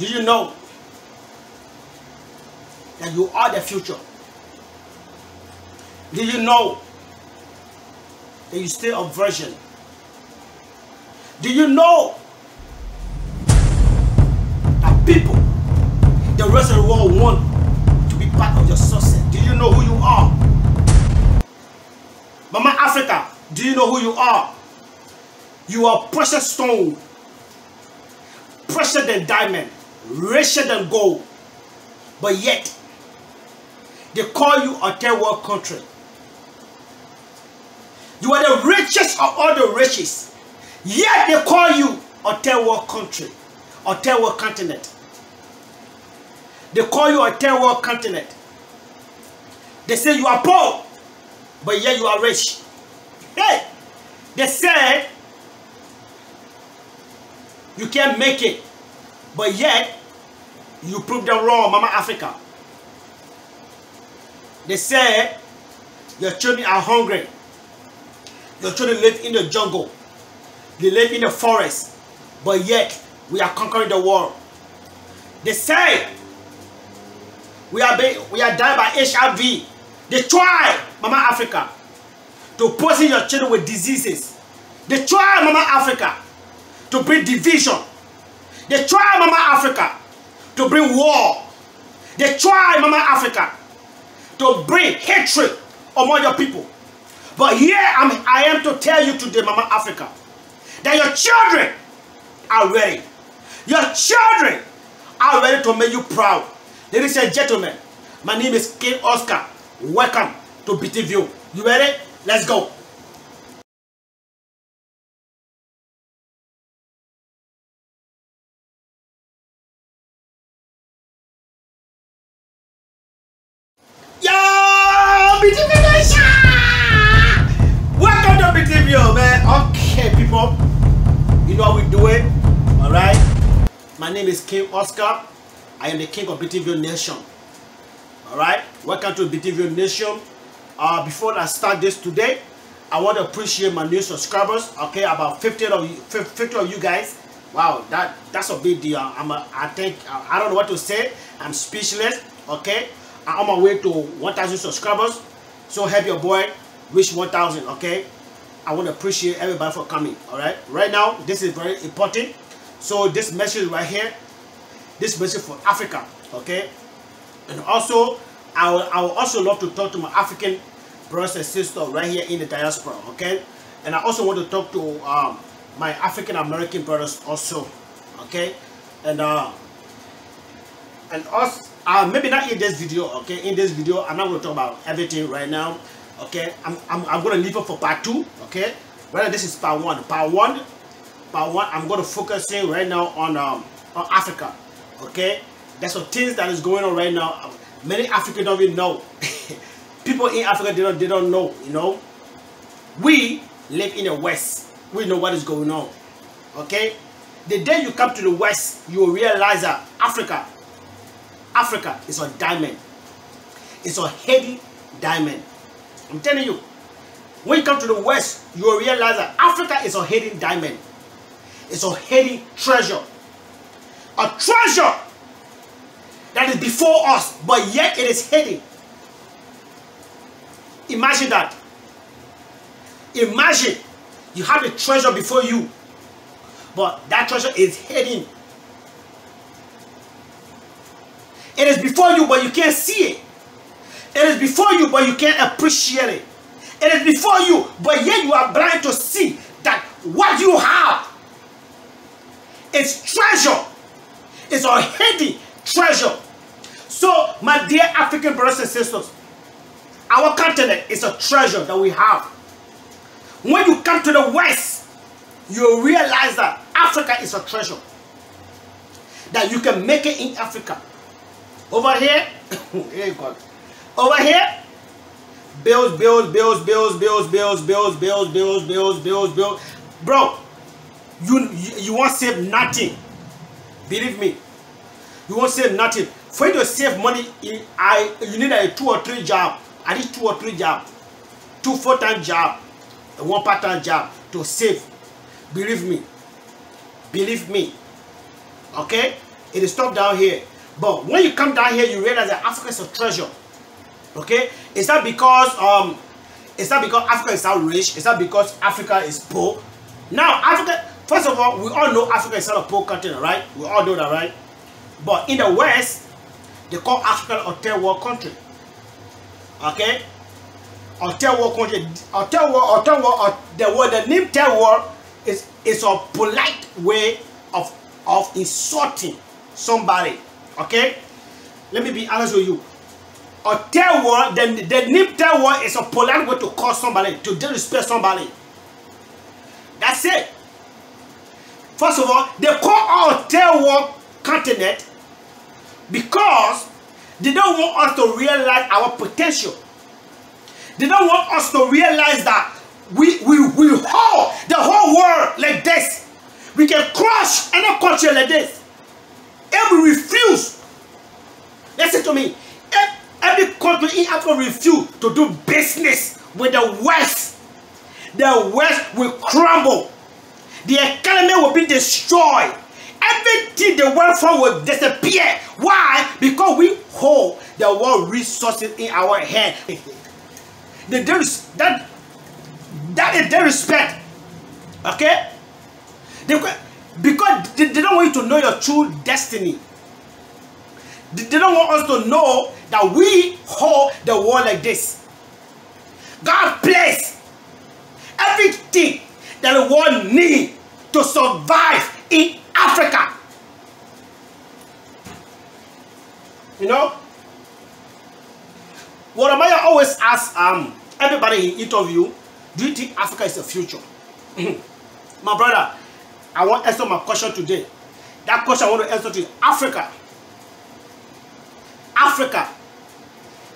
you know that you are the future? Do you know that you still a virgin? Do you know that people, the rest of the world, want to be part of your success? Do you know who you are? Mama Africa, do you know who you are? You are precious stone, precious than diamond, richer than gold. But yet, they call you a third world country. You are the richest of all the riches. Yet they call you a third world country, a third world continent. They call you a third world continent. They say you are poor, but yet you are rich. Hey, they said you can't make it, but yet you prove them wrong, Mama Africa. They said your children are hungry. Your children live in the jungle. They live in the forest, but yet we are conquering the world. They say we are dying by HIV. They try, Mama Africa, to poison your children with diseases. They try, Mama Africa, to bring division. They try, Mama Africa, to bring war. They try, Mama Africa, to bring hatred among your people. But here I am to tell you today, Mama Africa, that your children are ready. Your children are ready to make you proud. Ladies and gentlemen, my name is King Oscar. Welcome to BTV. You ready? Let's go. Yo, BTV Nation! Welcome to BTV, man. Okay, people, you know how we do it. All right. My name is King Oscar. I am the king of BTV Nation. All right. Welcome to BTV Nation. Before I start this today, I want to appreciate my new subscribers. Okay, about 50 of you guys. Wow, that's a big deal. I don't know what to say. I'm speechless. Okay, I'm on my way to 1,000 subscribers. So help your boy reach 1,000. Okay, I want to appreciate everybody for coming. All right, right now this is very important. So this message right here, this message for Africa. Okay, and also I would also love to talk to my African brothers and sisters right here in the diaspora. Okay, and I also want to talk to my African American brothers also. Okay, and also maybe not in this video. Okay, in this video I'm not going to talk about everything right now. Okay, I'm going to leave it for part 2. Okay, right, this is part 1. Part one I'm going to focus in right now on Africa. Okay, there's some things that is going on right now. Many Africans don't even know. People in Africa, they don't know. You know, we live in the West. We know what is going on. Okay, the day you come to the West, you will realize that Africa is a diamond. It's a hidden diamond. I'm telling you, when you come to the West, you will realize that Africa is a hidden diamond. It's a hidden treasure. A treasure that is before us, but yet it is hidden. Imagine that. Imagine you have a treasure before you, but that treasure is hidden. It is before you, but you can't see it. It is before you, but you can't appreciate it. It is before you, but yet you are blind to see that what you have is treasure. It's a hidden treasure. So, my dear African brothers and sisters, our continent is a treasure that we have. When you come to the West, you realize that Africa is a treasure. That you can make it in Africa. Over here, here God. Over here, bills. Bro, you won't save nothing. Believe me, you won't save nothing. For you to save money, you need a 2 or 3 job. I need 2 or 3 jobs, 2 full-time jobs, and 1 part-time job to save. Believe me. Okay? It is stopped down here. But when you come down here, you realize that Africa is a treasure. Okay? It's not because Africa is not rich. It's not because Africa is poor. Now, Africa, first of all, we all know Africa is not a poor continent, right? We all know that, right? But in the West, they call Africa a third world country. Okay? A third world country. The name third world is a polite way of insulting somebody. Okay? Let me be honest with you. A third world, the name third world is a polite way to call somebody, to disrespect somebody. That's it. First of all, they call our third world continent because they don't want us to realize our potential. They don't want us to realize that we hold the whole world like this. We can crush any country like this. If we refuse, listen to me, if every country in Africa refuse to do business with the West will crumble. The economy will be destroyed. Everything they work for will disappear. Why? Because we hold the world resources in our hand. That is their respect. Okay? Because they don't want you to know your true destiny. They don't want us to know that we hold the world like this. God placed everything that the world needs to survive in Africa. You know? Wodemaya always asks everybody in interview, do you think Africa is the future? My brother, I want to answer my question today. That question I want to answer to you. Africa. Africa.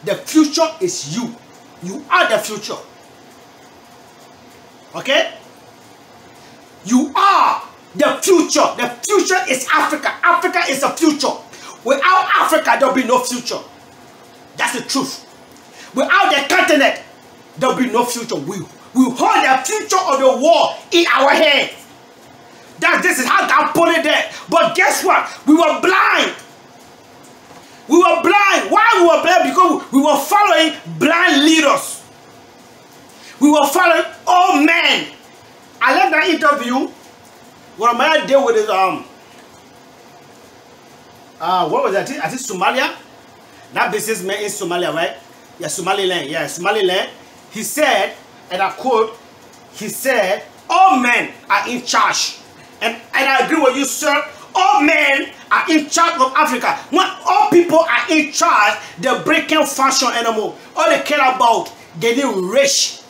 The future is you. You are the future. Okay? You are the future. The future is Africa. Africa is the future. Without Africa, there will be no future. That's the truth. Without the continent, there will be no future. We hold the future of the world in our hands. This is how God put it there. But guess what? We were blind. We were blind. Why we were blind? Because we were following blind leaders. We were following old men. I left that interview. What I did with his what was that? I think Somalia. That businessman in Somalia, right? Yeah, Somaliland. Yeah, Somaliland. He said, and I quote, he said, all men are in charge. And I agree with you, sir. All men are in charge of Africa. When all people are in charge, they breaking function anymore. All they care about getting rich.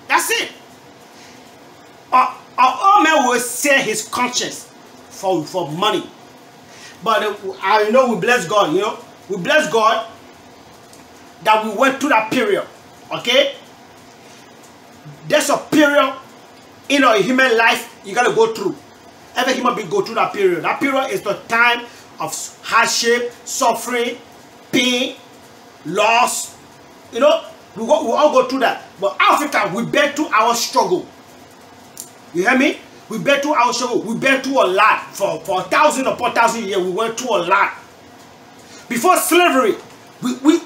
That's it. All men will sell his conscience for money. But I know we bless God, you know. We bless God that we went through that period. Okay? There's a period in a human life you gotta go through. Every human being go through that period. That period is the time of hardship, suffering, pain, loss. You know, we all go through that. But Africa, we bear through our struggle. You hear me? We bear through our struggle. We bear through a lot. For 1,000 upon 1,000 years, we went through a lot. Before slavery, we were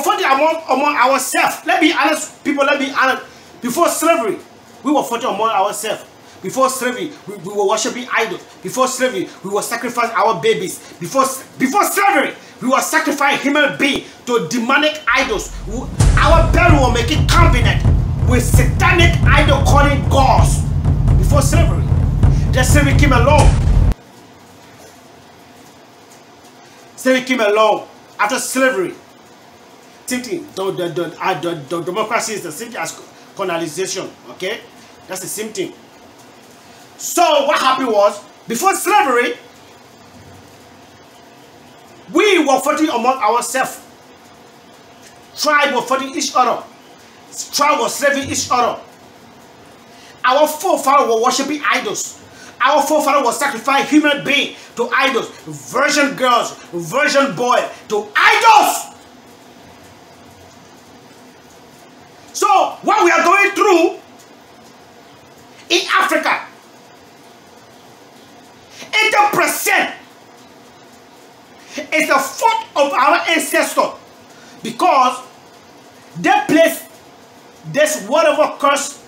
fighting among ourselves. Let me be honest, people, let me be honest. Before slavery, we were fighting among ourselves. Before slavery, we were worshiping idols. Before slavery, we were sacrificing our babies. Before slavery, we were sacrificing human beings to demonic idols. Our parents were making covenant with satanic idol calling gods. Before slavery, then slavery came along. Slavery came along after slavery. Same thing. The democracy is the same thing as colonization. Okay, that's the same thing. So what happened was, before slavery, we were fighting among ourselves. Tribes were fighting each other. Tribes were slaving each other. Our forefathers were worshiping idols. Our forefathers were sacrificing human beings to idols. Virgin girls, virgin boys to idols. So what we are going through in Africa, 80% It's the fault of our ancestors because they placed this whatever curse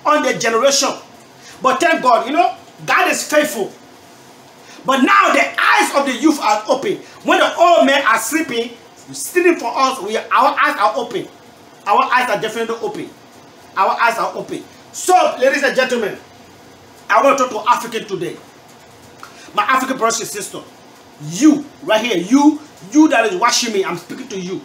on their generation. But thank God, you know, God is faithful. But now the eyes of the youth are open. When the old men are sleeping for us, our eyes are open. Our eyes are definitely open. Our eyes are open. So, ladies and gentlemen, I want to talk to African today. My African brothers and sisters, you right here, you that is watching me, I'm speaking to you.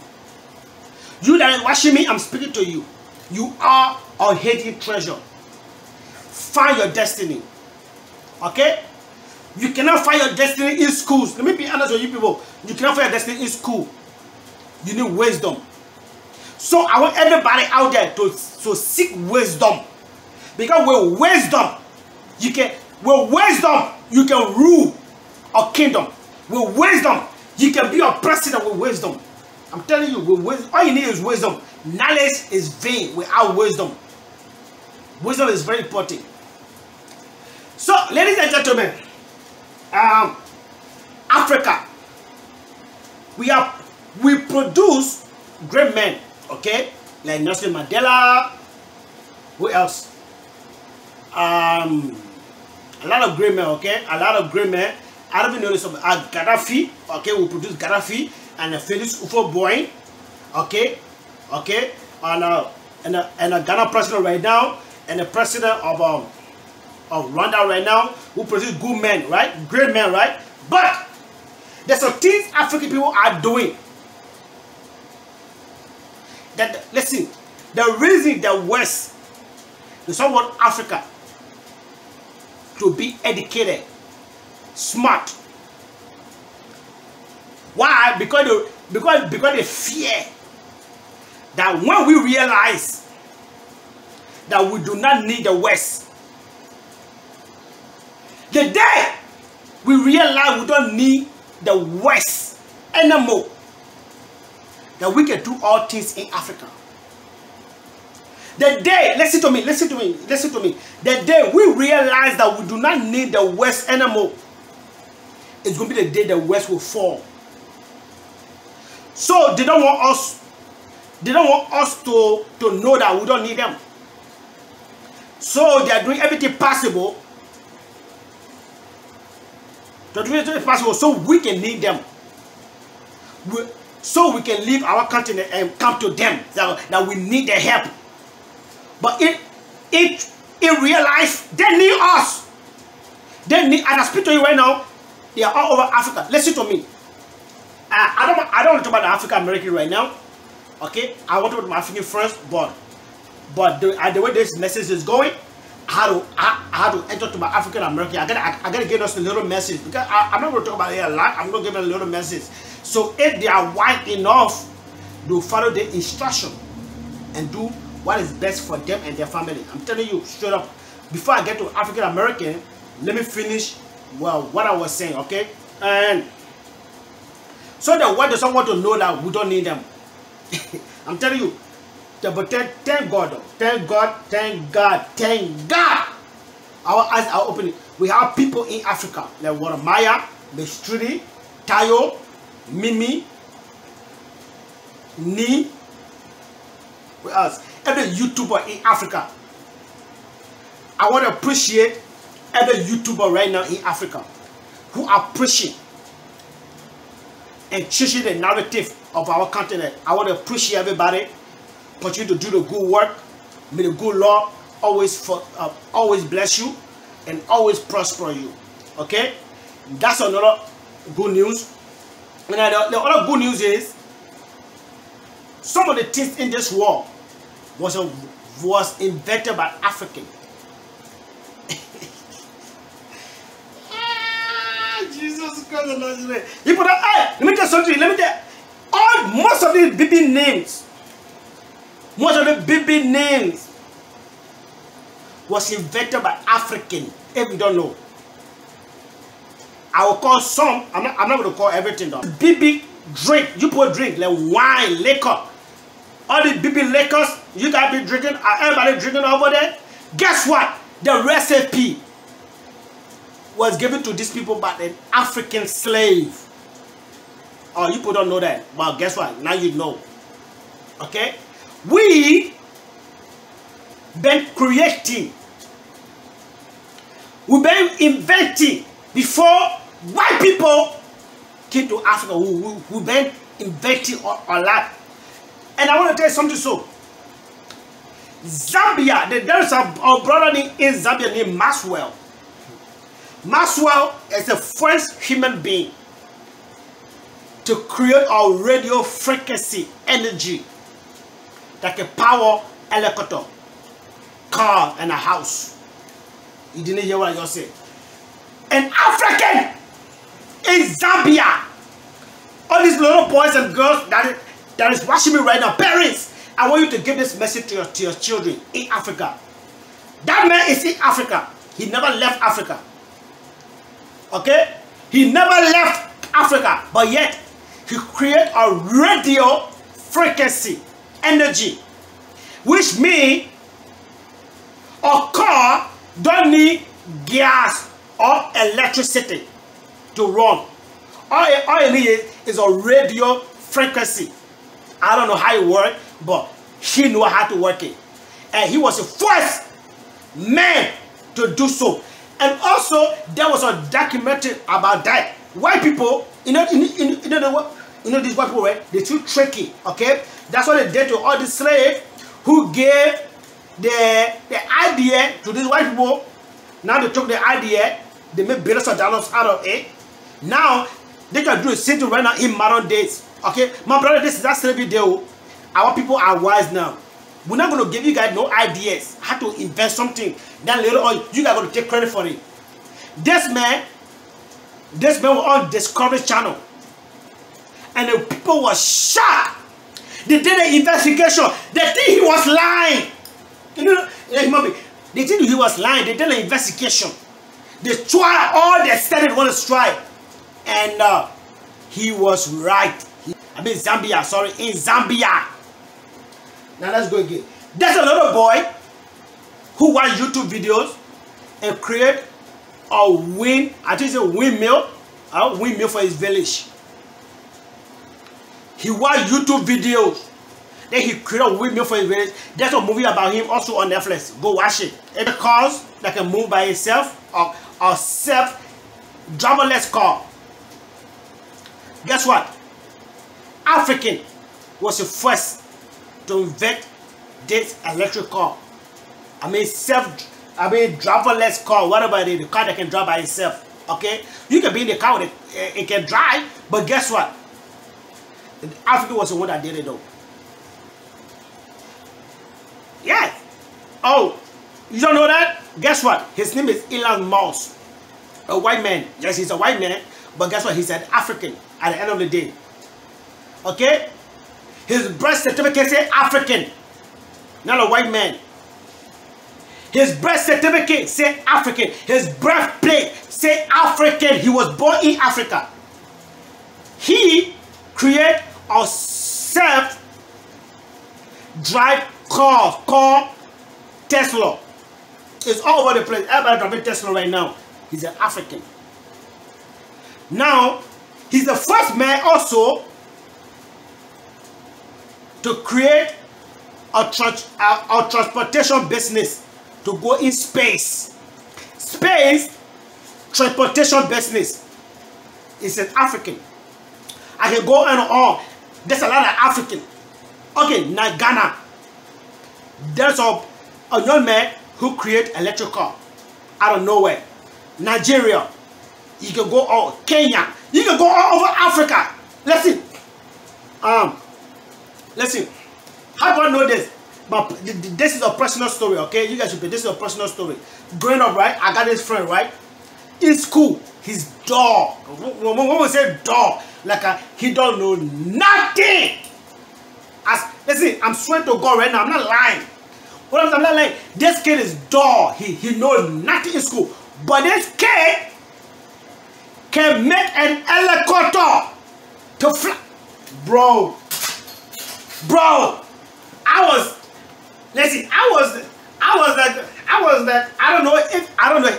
You that is watching me, I'm speaking to you. You are a hidden treasure. Find your destiny. Okay? You cannot find your destiny in schools. Let me be honest with you people. You cannot find your destiny in school. You need wisdom. So I want everybody out there to seek wisdom. Because with wisdom, you can rule a kingdom. With wisdom, you can be a president with wisdom. I'm telling you, with wisdom, all you need is wisdom. Knowledge is vain without wisdom. Wisdom is very important. So, ladies and gentlemen, Africa, we produce great men, okay? Like Nelson Mandela. Who else? A lot of great men, okay? A lot of great men. I don't even know this. Gaddafi, okay? We produce Gaddafi and Felix Ufo-Boy, okay? Okay? And a Ghana president right now, and the president of Rwanda right now, who produce good men, right? Great men, right? But there's some things African people are doing. That, listen, the reason the West, the want Africa to be educated, smart. Why? Because they fear that when we realize that we do not need the West, the day we realize we don't need the West anymore, that we can do all things in Africa. The day, listen to me. The day we realize that we do not need the West anymore, it's going to be the day the West will fall. So they don't want us to know that we don't need them. So they are doing everything possible. They're doing everything possible so we can need them. So we can leave our continent and come to them that we need their help. But in real life, they need us. They need, and I speak to you right now, they are all over Africa. Listen to me. I don't want to talk about the African American right now. Okay? I want to talk about my African friends, but the way this message is going, I had to enter to my African American. I gotta give us a little message, because I'm not going to talk about it a lot. I'm going to give them a little message. So if they are white enough, they'll follow the instruction and do what is best for them and their family. I'm telling you straight up. Before I get to African American, let me finish what I was saying, okay? And so the world doesn't want to know that we don't need them. I'm telling you. But thank God, thank God. Our eyes are opening. We have people in Africa like Wodemaya, Mistri, Tayo, Mimi, Ni. With us, every YouTuber in Africa. I want to appreciate every YouTuber right now in Africa who are pushing and changing the narrative of our continent. I want to appreciate everybody. Continue to do the good work. May the good Lord always bless you and always prosper you. Okay, that's another good news. And the other good news is some of the things in this world was invented by African. Jesus Christ! You put that. Hey, let me tell you something. Let me tell. Most of these baby names. Most of the baby names was invented by African. If you don't know, I will call some. I'm not going to call everything though. Baby drink. You put drink like wine, liquor. All the baby liquors you guys be drinking. Everybody drinking over there. Guess what? The recipe was given to these people by an African slave. Oh, you people don't know that. Well, guess what? Now you know. Okay? We been creating. We've been inventing before white people came to Africa. We've been inventing a lot. And I want to tell you something so. Zambia, there's a brother in Zambia named Maxwell. Maxwell is the first human being to create a radio frequency energy that can power helicopter, car, and a house. You didn't hear what I just said. An African in Zambia. All these little boys and girls that is watching me right now, parents, I want you to give this message to your children in Africa. That man is in Africa. He never left Africa. Okay? He never left Africa, but yet he created a radio frequency energy, which means a car don't need gas or electricity to run. All it needs is a radio frequency. I don't know how it works, but he knew how to work it. And he was the first man to do so. And also, there was a documentary about that. White people, you know these white people, right? They're too tricky, okay? That's what they did to all the slaves who gave the idea to these white people. Now they took the idea, they made billions of dollars out of it. Now, they can do the same thing right now in modern days, okay? My brother, this is that slavery deal. Our people are wise now. We're not going to give you guys no ideas how to invent something. Then later on, you guys are going to take credit for it. This man was on Discovery Channel. And the people were shocked. They did an investigation. They think he was lying. You know, they think he was lying. They did an investigation. They tried all they said they want to try. And he was right. Zambia, sorry, in Zambia. Now let's go again. There's a little boy who watch YouTube videos and create a wind, I think it's a windmill for his village. He watch YouTube videos. Then he create a windmill for his village. There's a movie about him also on Netflix. Go watch it. It's a car that can move by itself, or a self-driverless car. Guess what? African was the first to invent this electric car. Driverless car, whatever it is, the car that can drive by itself. Okay? You can be in the car with it can drive, but guess what? Africa was the one that did it though. Yeah. Oh, you don't know that? Guess what? His name is Elon Musk. A white man. Yes, he's a white man, but guess what? He's an African at the end of the day. Okay? His birth certificate says African, not a white man. His birth certificate says African. His birthplace says African. He was born in Africa. He created a self-drive car called Tesla. It's all over the place. Everybody driving Tesla right now. He's an African. Now, he's the first man also to create a transportation business to go in space. Space transportation business is an African. I can go on and on. There's a lot of African. Okay, now Ghana. There's a young man who create electric car out of nowhere. Nigeria. You can go all Kenya. You can go all over Africa. Listen. Listen. How do I know this? But this is a personal story, okay? You guys should be. This is a personal story. Growing up, right? I got this friend, right? In school, his dog. When we say dog, like he don't know nothing. Listen, I'm swearing to God right now. I'm not lying. I'm not lying. This kid is dog. He knows nothing in school. But this kid can make an helicopter to fly. Bro, I don't know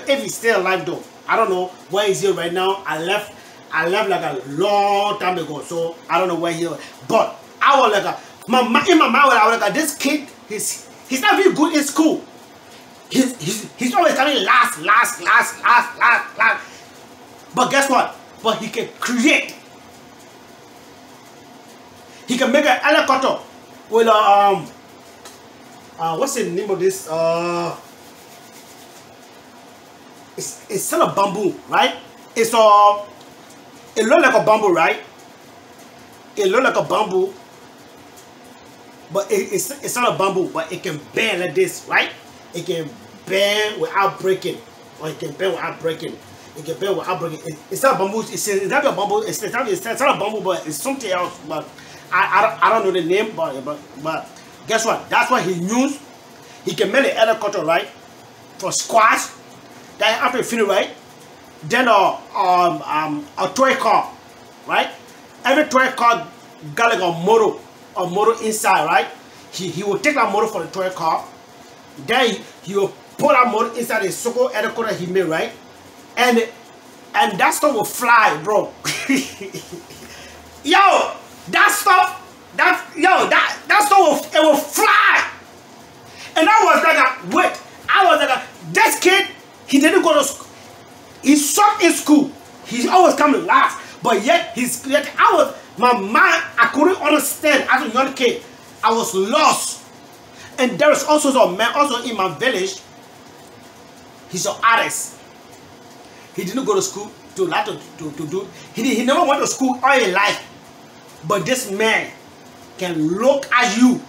if he's still alive though. I don't know where is he right now. I left like a long time ago, so I don't know where he is. But I was like, in my mind, I was like, this kid, he's not really good in school. He's always coming last. But guess what? But he can create. He can make an helicopter with what's the name of this? It's still a bamboo, right? It looks like a bamboo, right? It looks like a bamboo, but it's not a bamboo, but it can bend like this, right? It can bend without breaking, or it can bend without breaking. It can bend without breaking. It's not bamboo. It's not a bamboo. It's not a bamboo, but it's something else. But I don't know the name. But guess what? That's what he used. He can make a helicopter, right? For squash. Then after you finish, right? Then a toy car, right? Every toy car got like a motor inside, right? He will take that motor for the toy car. Then he will put that motor inside the circle helicopter he made, right? And that stuff will fly, bro. Yo, that stuff will fly. And I was like, I was like, this kid, he didn't go to school. He sucked in school. He's always coming last. But yet, my mind, I couldn't understand as a young kid. I was lost. And there is also a man, also in my village, he's an artist. He didn't go to school to do. He never went to school all his life. But this man can look at you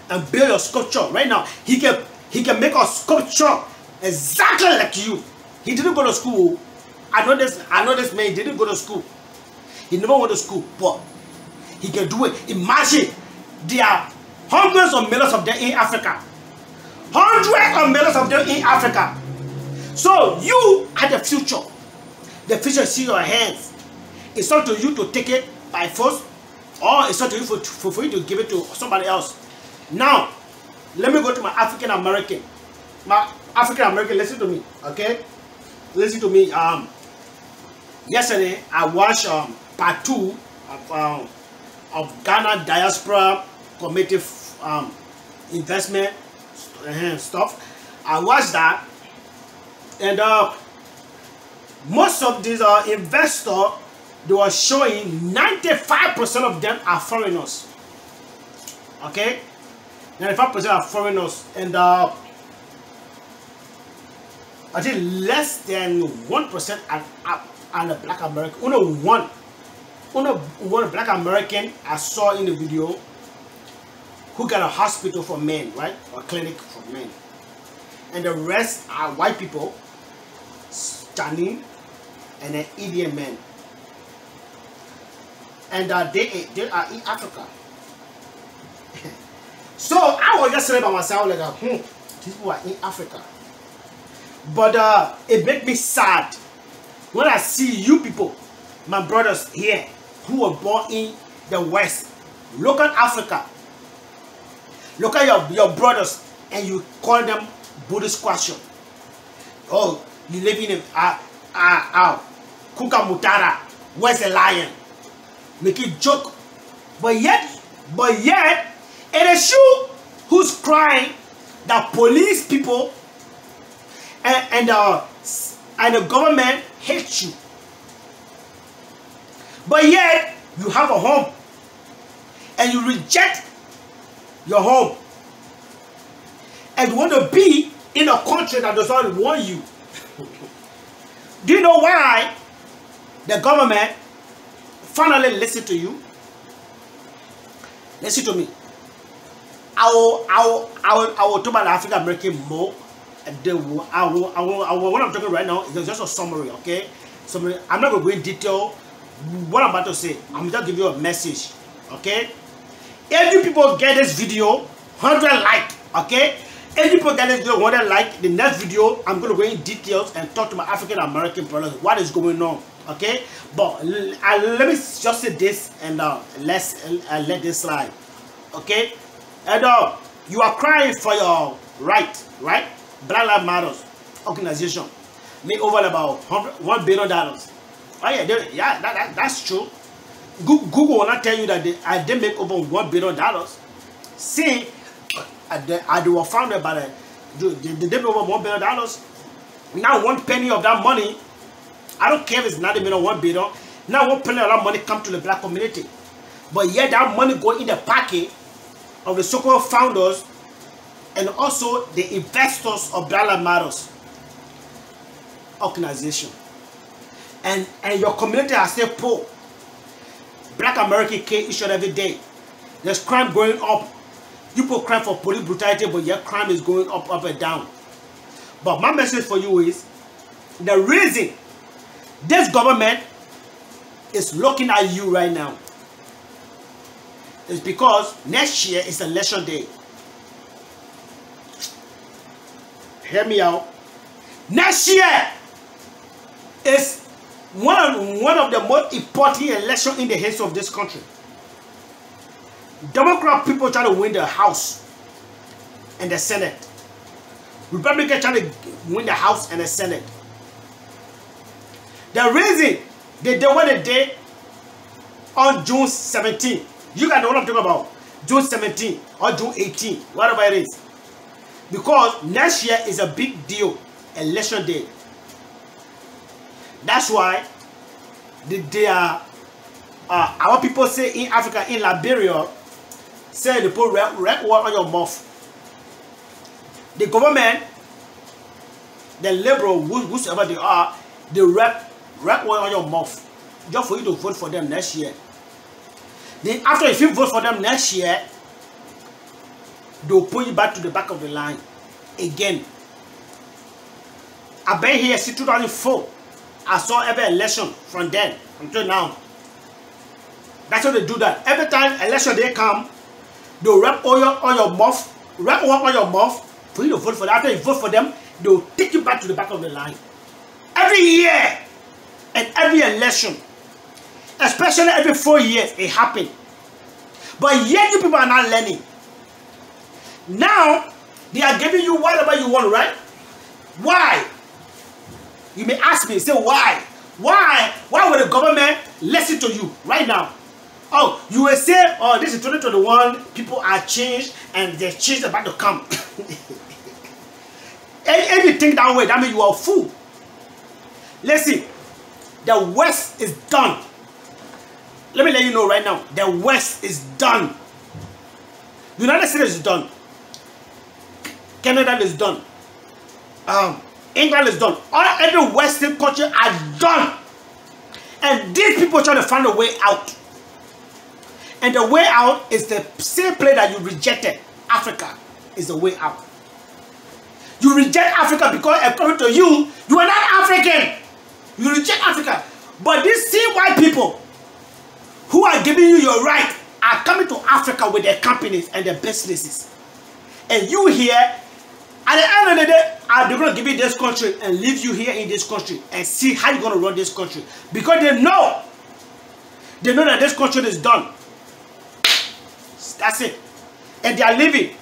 and build a sculpture. Right now, he can make a sculpture exactly like you. He didn't go to school. I know this man didn't go to school. He never went to school, but he can do it. Imagine, there are hundreds of millions of them in Africa. Hundreds of millions of them in Africa. So you are the future. The future is in your hands. It's up to you to take it by force, or it's up to you for you to give it to somebody else. Now, let me go to my African American. My African American, listen to me, okay? Listen to me. Yesterday I watched part 2 of Ghana Diaspora Committee investment stuff. I watched that, and most of these investors, they were showing 95% of them are foreigners. Okay, 95% are foreigners, and I think less than 1% are the Black American. Only one Black American I saw in the video who got a hospital for men, right, or a clinic for men, and the rest are white people, Chinese, and then Indian men, and they are in Africa. So I was just saying by myself, like, these people are in Africa. But it makes me sad when I see you people, my brothers here, who were born in the West. Look at Africa. Look at your brothers, and you call them Buddhist question. Oh, you live in Kuka Mutara. Where's the lion? Make it joke. But yet, it is you who's crying that police people and the government hate you. But yet, you have a home, and you reject your home, and you want to be in a country that does not want you. Do you know why the government finally listened to you? Listen to me. I will talk about the African American more. What I'm talking right now is just a summary, okay? Summary. I'm not going to go in detail. What I'm about to say, I'm just giving you a message, okay? If you people get this video, 100 likes, okay? If you people get this video, 100 likes, the next video, I'm going to go in details and talk to my African American brothers what is going on, okay? But let me just say this, and let this slide, okay? And you are crying for right? Black Lives Matters organization made over about $1 billion. Oh yeah, that's true. Google will not tell you that they make over $1 billion. See, they were founded by they make over $1 billion. Now 1 penny of that money, I don't care if it's 90 million, 1 billion. Now 1 penny of that money come to the black community. But yet that money go in the pocket of the so-called founders and also the investors of Black Lives Matters organization. And your community has stayed poor. Black Americans kill each other every day. There's crime going up. People cry for police brutality, but yet crime is going up and down. But my message for you is, the reason this government is looking at you right now is because next year is election day. Hear me out. Next year is one of the most important elections in the history of this country. Democrat people try to win the House and the Senate. Republicans try to win the House and the Senate. The reason they did what they did on June 17, you guys know what I'm talking about. June 17 or June 18, whatever it is. Because next year is a big deal, election day. That's why our people say in Africa, in Liberia, say they put red word on your mouth. The government, the liberal, whosoever they are, they red word on your mouth just for you to vote for them next year. Then after if you vote for them next year, they'll pull you back to the back of the line again. I've been here since 2004. I saw every election from then until now. That's how they do that. Every time election day come, they'll wrap oil on your mouth, wrap oil on your mouth for you to vote for them. After you vote for them, they'll take you back to the back of the line. Every year and every election, especially every 4 years, it happens. But yet you people are not learning. Now, they are giving you whatever you want, right? Why? You may ask me, say why? Why would the government listen to you right now? Oh, you will say, oh, this is 2021, people are changed and the change is about to come. If you think that way, that means you are a fool. Listen, the West is done. Let me let you know right now, the West is done. United States is done. Canada is done. England is done. Every Western country are done. And these people trying to find a way out. And the way out is the same place that you rejected. Africa is the way out. You reject Africa because according to you, you are not African. You reject Africa. But these same white people who are giving you your right are coming to Africa with their companies and their businesses. And you here, at the end of the day, they're going to give you this country and leave you here in this country and see how you're going to run this country. Because they know that this country is done. That's it. And they are leaving.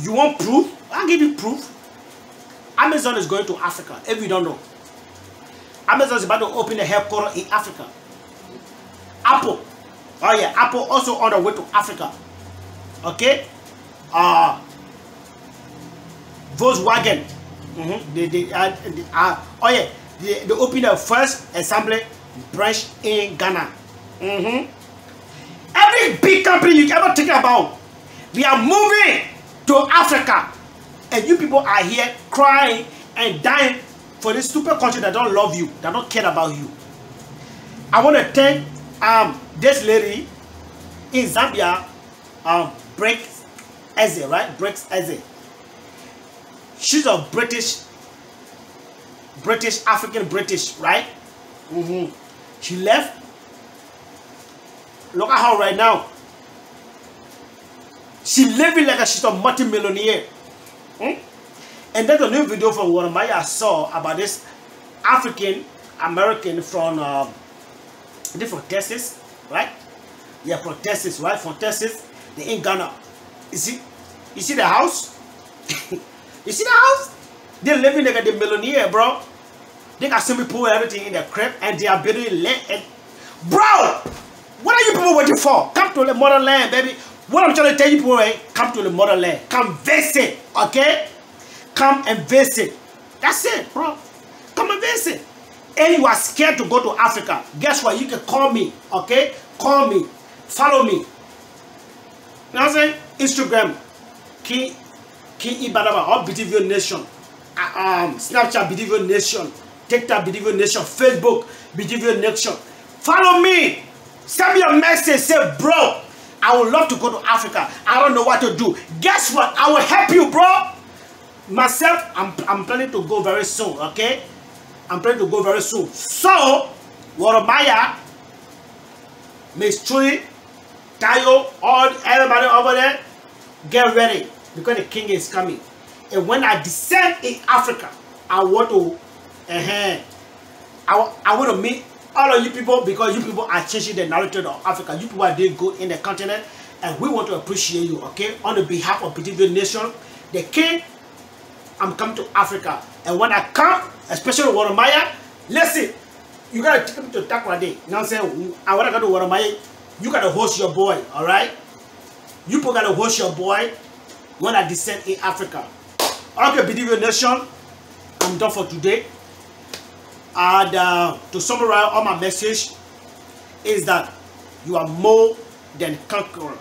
You want proof? I'll give you proof. Amazon is going to Africa, if you don't know. Amazon is about to open a headquarters in Africa. Apple. Oh yeah, Apple also on the way to Africa. Okay? Volkswagen. They opened the first assembly branch in Ghana. Every big company you ever think about, they are moving to Africa. And you people are here crying and dying for this stupid country that don't love you, that don't care about you. I want to thank this lady in Zambia, Breaks Eze, right? Breaks Eze. She's a British, African British, right? She left. Look at her right now. She living like she's a multi-millionaire. And there's a new video from wodemaya I saw about this African American from Texas, right? Yeah, from Texas, right? From Texas, they in Ghana. You see the house? You see the house? They living like the millionaire, bro. They got swimming pool and everything in their crib, and they are building land. And bro, what are you people waiting for? Come to the motherland, baby. What I'm trying to tell you people, come to the motherland. Come visit, okay? Come and visit. That's it, bro. Come and visit. And you are scared to go to Africa. Guess what? You can call me, okay? Call me. Follow me. You know what I'm saying? Instagram, King Ibadaba, or BTV Nation. Snapchat, BTV Nation. TikTok, BTV Nation. Facebook, BTV Nation. Follow me. Send me a message. Say, bro, I would love to go to Africa. I don't know what to do. Guess what? I will help you, bro. Myself, I'm planning to go very soon, okay? I'm planning to go very soon. So, wodemaya, Miss Chui, Tayo, everybody over there, get ready. Because the king is coming. And when I descend in Africa, I want to, I want to meet all of you people, because you people are changing the narrative of Africa. You people are doing good in the continent, and we want to appreciate you, okay? On the behalf of BTV Nation, the king, I'm coming to Africa. And when I come, especially wodemaya, listen, you gotta take me to Takrade. You know what I'm saying? I wanna go to wodemaya. You gotta host your boy, alright? You people gotta host your boy when I descend in Africa. Okay, BTV Nation, I'm done for today. And to summarize all my message is that you are more than conqueror.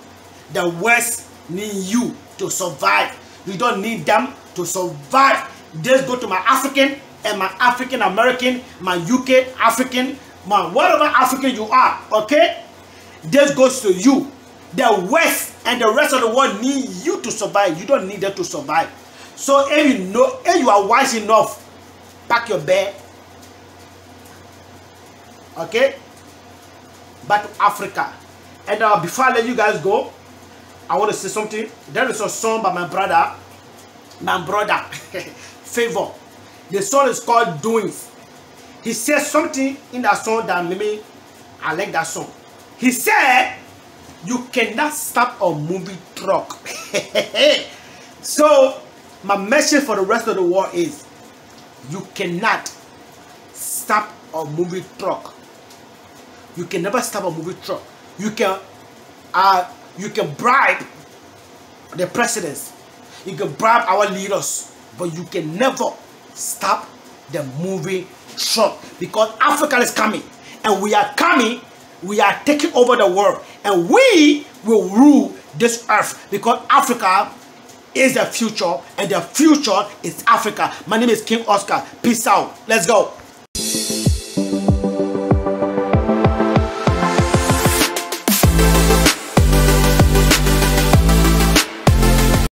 The West need you to survive. You don't need them to survive. Just go to my African and my African American, my UK African, my whatever African you are, okay? This goes to you. The West and the rest of the world need you to survive. You don't need them to survive. So if you know, if you are wise enough, pack your bag, okay, back to Africa. And before I let you guys go, I want to say something. There is a song by my brother, Favor. The song is called Doings. He says something in that song that made me, I like that song. He said, you cannot stop a movie truck. So my message for the rest of the world is, you cannot stop a movie truck. You can never stop a movie truck. You can bribe the presidents. You can bribe our leaders, but you can never stop the movie truck, because Africa is coming, and we are coming. We are taking over the world, and we will rule this earth, because Africa is the future, and the future is Africa. My name is King Oscar. Peace out. Let's go.